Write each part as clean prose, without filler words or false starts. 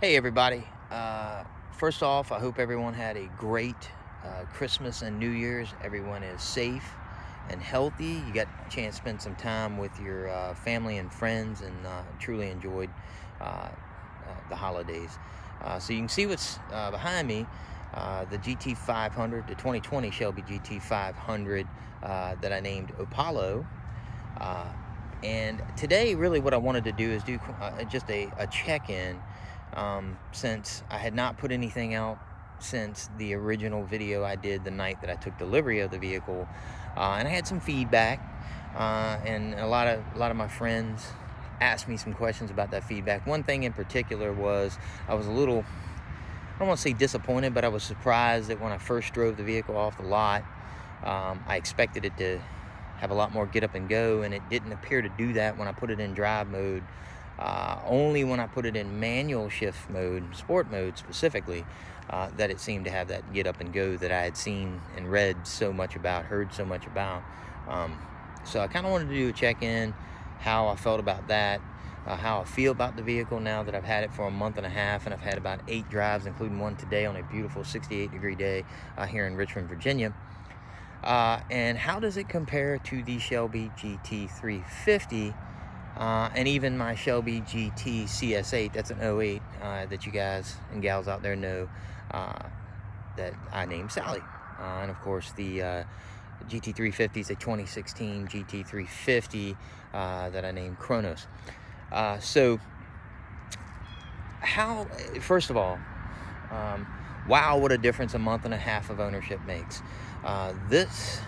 Hey everybody, first off, I hope everyone had a great Christmas and New Year's. Everyone is safe and healthy. You got a chance to spend some time with your family and friends and truly enjoyed the holidays. So you can see what's behind me, the GT500, the 2020 Shelby GT500 that I named Apollo. And today, really what I wanted to do is do just a check-in, since I had not put anything out since the original video I did the night that I took delivery of the vehicle, and I had some feedback, and a lot of my friends asked me some questions about that feedback. One thing in particular was I was a little, I don't want to say disappointed, but I was surprised that when I first drove the vehicle off the lot, I expected it to have a lot more get up and go, and it didn't appear to do that when I put it in drive mode. Only when I put it in manual shift mode, sport mode specifically, that it seemed to have that get up and go that I had seen and read so much about, heard so much about. So I kind of wanted to do a check-in, how I felt about that, how I feel about the vehicle now that I've had it for a month and a half, and I've had about 8 drives, including one today on a beautiful 68-degree day here in Richmond, Virginia. And how does it compare to the Shelby GT350 and even my Shelby GT CS8? That's an 08 that you guys and gals out there know that I named Sally. And of course the GT350 is a 2016 GT350 that I named Kronos. So how, first of all, wow, what a difference a month and a half of ownership makes. This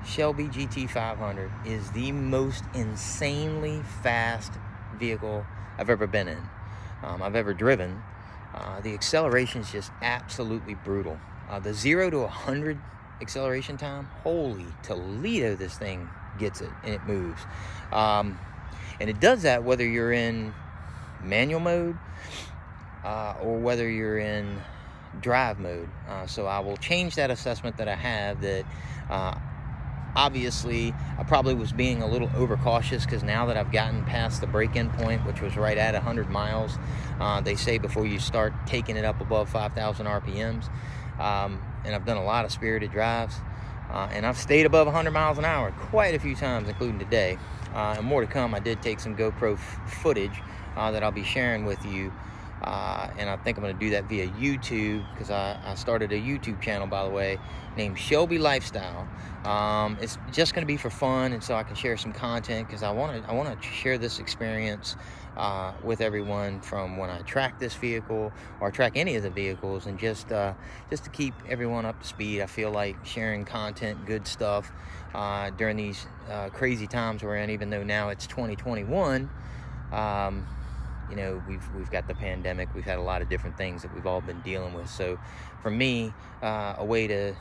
Shelby GT500 is the most insanely fast vehicle I've ever been in, I've ever driven. The acceleration is just absolutely brutal. The 0 to 100 acceleration time, holy Toledo, this thing gets it and it moves. And it does that whether you're in manual mode or whether you're in drive mode. So I will change that assessment that I have, that obviously I probably was being a little overcautious, because now that I've gotten past the break-in point, which was right at 100 miles, they say before you start taking it up above 5,000 RPMs, and I've done a lot of spirited drives, and I've stayed above 100 miles an hour quite a few times, including today, and more to come. I did take some GoPro footage that I'll be sharing with you. And I think I'm going to do that via YouTube, because I started a YouTube channel, by the way, named Shelby Lifestyle. It's just going to be for fun, and so I can share some content, because I want to share this experience with everyone, from when I track this vehicle or track any of the vehicles, and just to keep everyone up to speed. I feel like sharing content, good stuff, during these crazy times we're in, even though now it's 2021. You know, we've got the pandemic, we've had a lot of different things that we've all been dealing with. So for me, a way to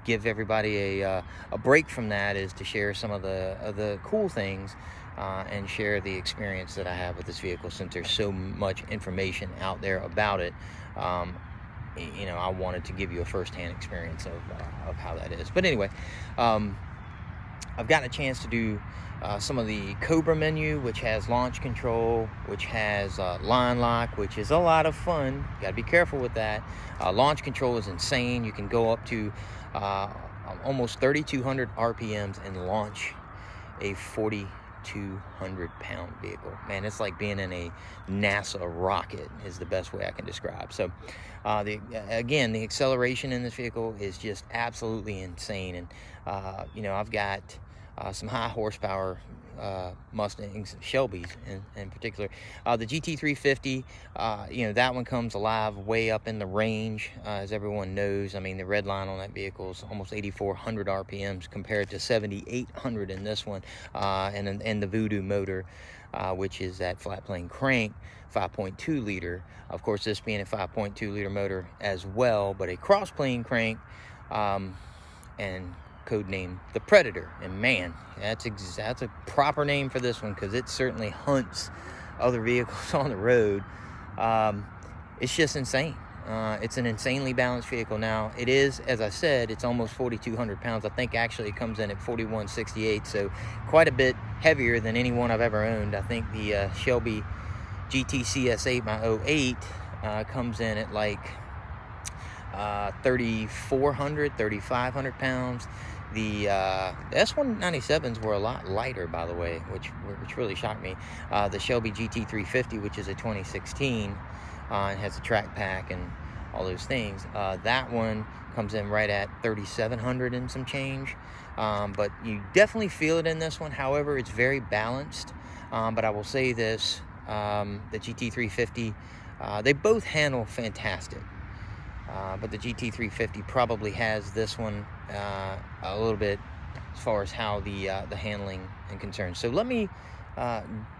give everybody a break from that is to share some of the cool things, and share the experience that I have with this vehicle, since there's so much information out there about it. You know, I wanted to give you a first-hand experience of how that is. But anyway, I've gotten a chance to do some of the Cobra menu, which has launch control, which has line lock, which is a lot of fun. You got to be careful with that. Launch control is insane. You can go up to almost 3,200 RPMs and launch a 4,200-pound vehicle. Man, it's like being in a NASA rocket, is the best way I can describe. So again, the acceleration in this vehicle is just absolutely insane. And you know, I've got some high horsepower Mustangs, Shelbys in particular. The GT350, you know, that one comes alive way up in the range, as everyone knows. I mean, the red line on that vehicle is almost 8,400 RPMs compared to 7,800 in this one, and the Voodoo motor, which is that flat plane crank 5.2 liter. Of course, this being a 5.2 liter motor as well, but a cross plane crank, and codename the Predator. And man, that's a proper name for this one, because it certainly hunts other vehicles on the road. It's just insane. It's an insanely balanced vehicle. Now, it is, as I said, it's almost 4,200 pounds. I think actually it comes in at 4,168, so quite a bit heavier than any one I've ever owned. I think the Shelby GT 8 comes in at like 3,400, 3,500 pounds. The S197s were a lot lighter, by the way, which really shocked me. The Shelby GT350, which is a 2016, and has a track pack and all those things. That one comes in right at 3,700 and some change. But you definitely feel it in this one. However, it's very balanced. But I will say this, the GT350, they both handle fantastic. But the GT350 probably has this one a little bit as far as how the handling and concerns. So let me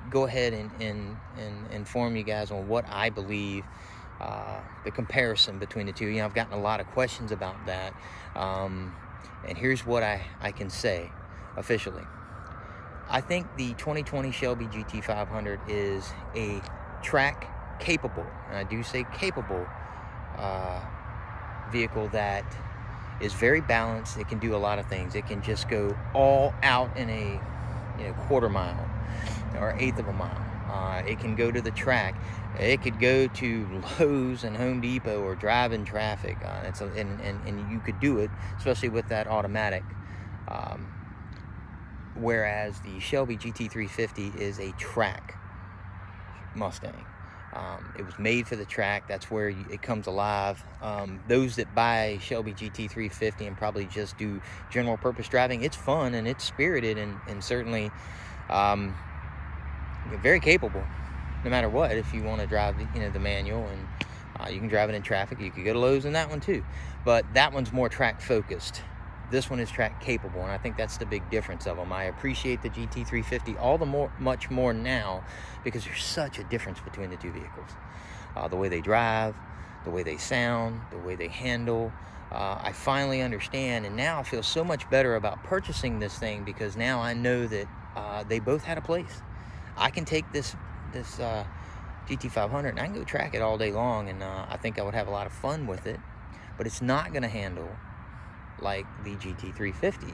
go ahead and inform you guys on what I believe the comparison between the two. I've gotten a lot of questions about that, and here's what I can say officially. I think the 2020 Shelby GT500 is a track capable, and I do say capable, vehicle that is very balanced. It can do a lot of things. It can just go all out in a quarter mile or eighth of a mile. It can go to the track. It could go to Lowe's and Home Depot or drive in traffic. And you could do it, especially with that automatic. Whereas the Shelby GT350 is a track Mustang. It was made for the track. That's where it comes alive. Those that buy Shelby GT350 and probably just do general purpose driving, it's fun and it's spirited and certainly very capable, no matter what. If you want to drive the manual, and you can drive it in traffic, you could go to Lowe's in that one too. But that one's more track focused. This one is track capable, and I think that's the big difference of them. I appreciate the GT350 all the much more now because there's such a difference between the two vehicles. The way they drive, the way they sound, the way they handle. I finally understand, and now I feel so much better about purchasing this thing because now I know that they both had a place. I can take this GT500 and I can go track it all day long, and I think I would have a lot of fun with it, but it's not going to handle like the GT350.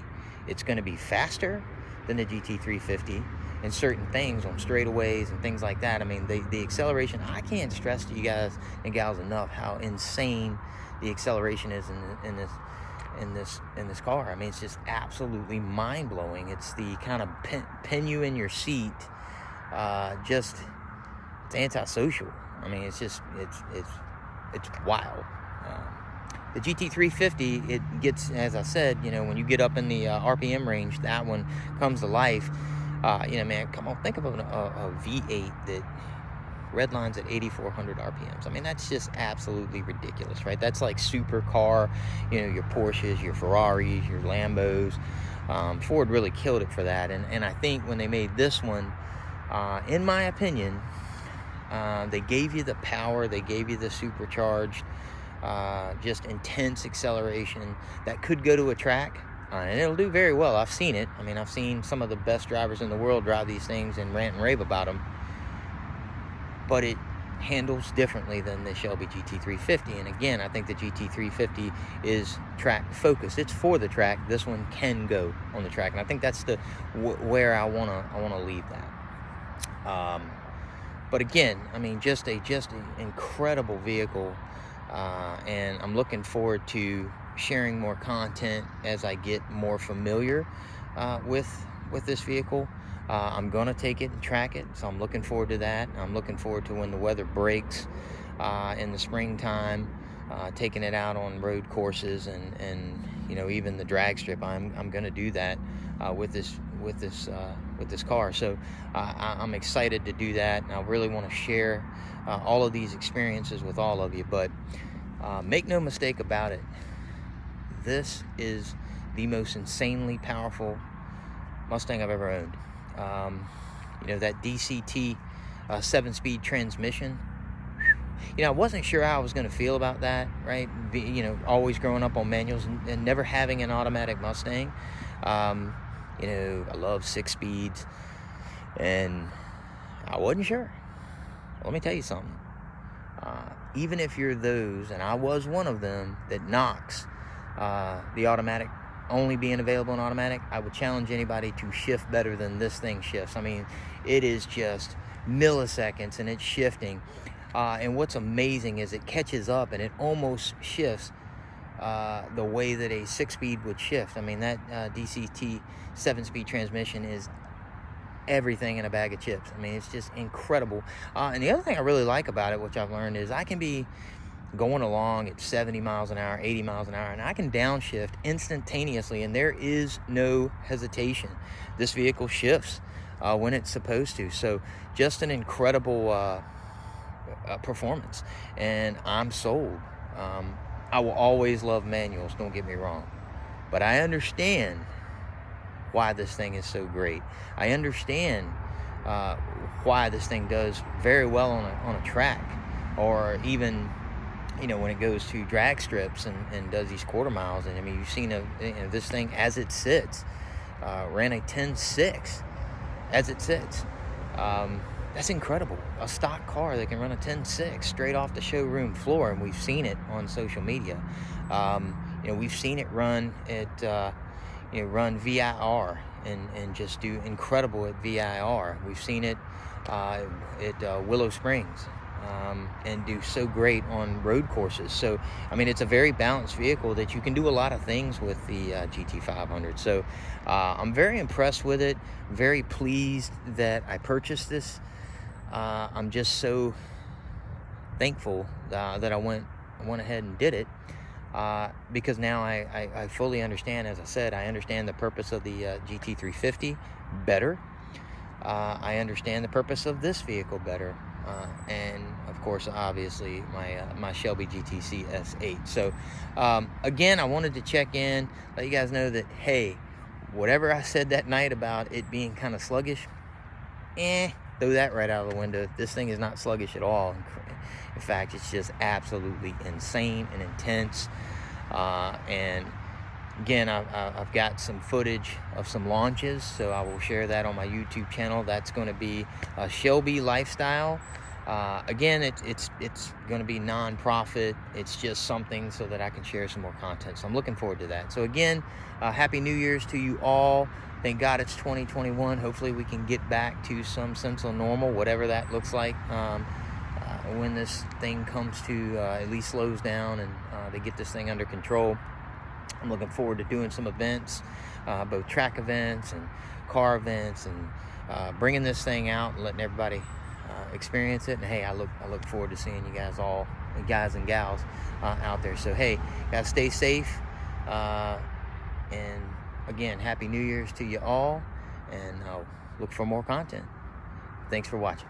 It's going to be faster than the GT350 in certain things on straightaways and things like that. I mean, the acceleration, I can't stress to you guys and gals enough how insane the acceleration is in this car. I mean, it's just absolutely mind-blowing. It's the kind of pin you in your seat, it's antisocial. I mean, it's wild. The GT350, it gets, as I said, when you get up in the RPM range, that one comes to life. Man, come on, think of a V8 that redlines at 8,400 RPMs. I mean, that's just absolutely ridiculous, right? That's like supercar, your Porsches, your Ferraris, your Lambos. Ford really killed it for that. And I think when they made this one, in my opinion, they gave you the power, they gave you the supercharged, just intense acceleration that could go to a track, and it'll do very well. I've seen it. I mean, I've seen some of the best drivers in the world drive these things and rant and rave about them, but it handles differently than the Shelby GT350. And again, I think the GT350 is track focused. It's for the track. This one can go on the track, and I think that's where I want to leave that. But again, I mean, just an incredible vehicle. And I'm looking forward to sharing more content as I get more familiar with this vehicle. I'm going to take it and track it, so I'm looking forward to that. I'm looking forward to when the weather breaks in the springtime, taking it out on road courses and even the drag strip. I'm going to do that with this car. So I'm excited to do that, and I really want to share all of these experiences with all of you. But make no mistake about it, this is the most insanely powerful Mustang I've ever owned. That DCT 7-speed transmission, I wasn't sure how I was going to feel about that, right? Always growing up on manuals and never having an automatic Mustang. I love 6 speeds, and I wasn't sure. Let me tell you something. Even if you're those, and I was one of them, that knocks the automatic only being available in automatic, I would challenge anybody to shift better than this thing shifts. I mean, it is just milliseconds, and it's shifting. And what's amazing is it catches up and it almost shifts the way that a 6-speed would shift. I mean, that DCT 7-speed transmission is everything in a bag of chips. I mean, it's just incredible. And the other thing I really like about it, which I've learned, is I can be going along at 70 miles an hour, 80 miles an hour, and I can downshift instantaneously, and there is no hesitation. This vehicle shifts when it's supposed to. So just an incredible performance, and I'm sold. I will always love manuals, don't get me wrong, but I understand why this thing is so great. I understand why this thing does very well on a track, or even, you know, when it goes to drag strips and does these quarter miles. And I mean, you've seen this thing as it sits, ran a 10.6 as it sits. That's incredible. A stock car that can run a 10.6 straight off the showroom floor, and we've seen it on social media. You know, we've seen it run at run VIR and just do incredible at VIR. We've seen it at Willow Springs and do so great on road courses. So, I mean, it's a very balanced vehicle that you can do a lot of things with the GT500. So I'm very impressed with it, very pleased that I purchased this. I'm just so thankful that I went ahead and did it. Because now I fully understand, as I said, I understand the purpose of the GT350 better. I understand the purpose of this vehicle better. And of course, obviously, my Shelby GTC S8. So again, I wanted to check in, let you guys know that, hey, whatever I said that night about it being kind of sluggish, throw that right out of the window. This thing is not sluggish at all. In fact, it's just absolutely insane and intense. And again, I've got some footage of some launches, so I will share that on my YouTube channel. That's going to be a Shelby Lifestyle. Again, it's going to be non-profit. It's just something so that I can share some more content. So I'm looking forward to that. So again, Happy New Year's to you all. Thank God it's 2021. Hopefully we can get back to some sense of normal, whatever that looks like. When this thing comes to at least slows down and they get this thing under control. I'm looking forward to doing some events, both track events and car events, and bringing this thing out and letting everybody experience it. And hey, I look forward to seeing you guys all, guys and gals, out there. So hey, guys, stay safe, and again, Happy New Year's to you all, and look for more content. Thanks for watching.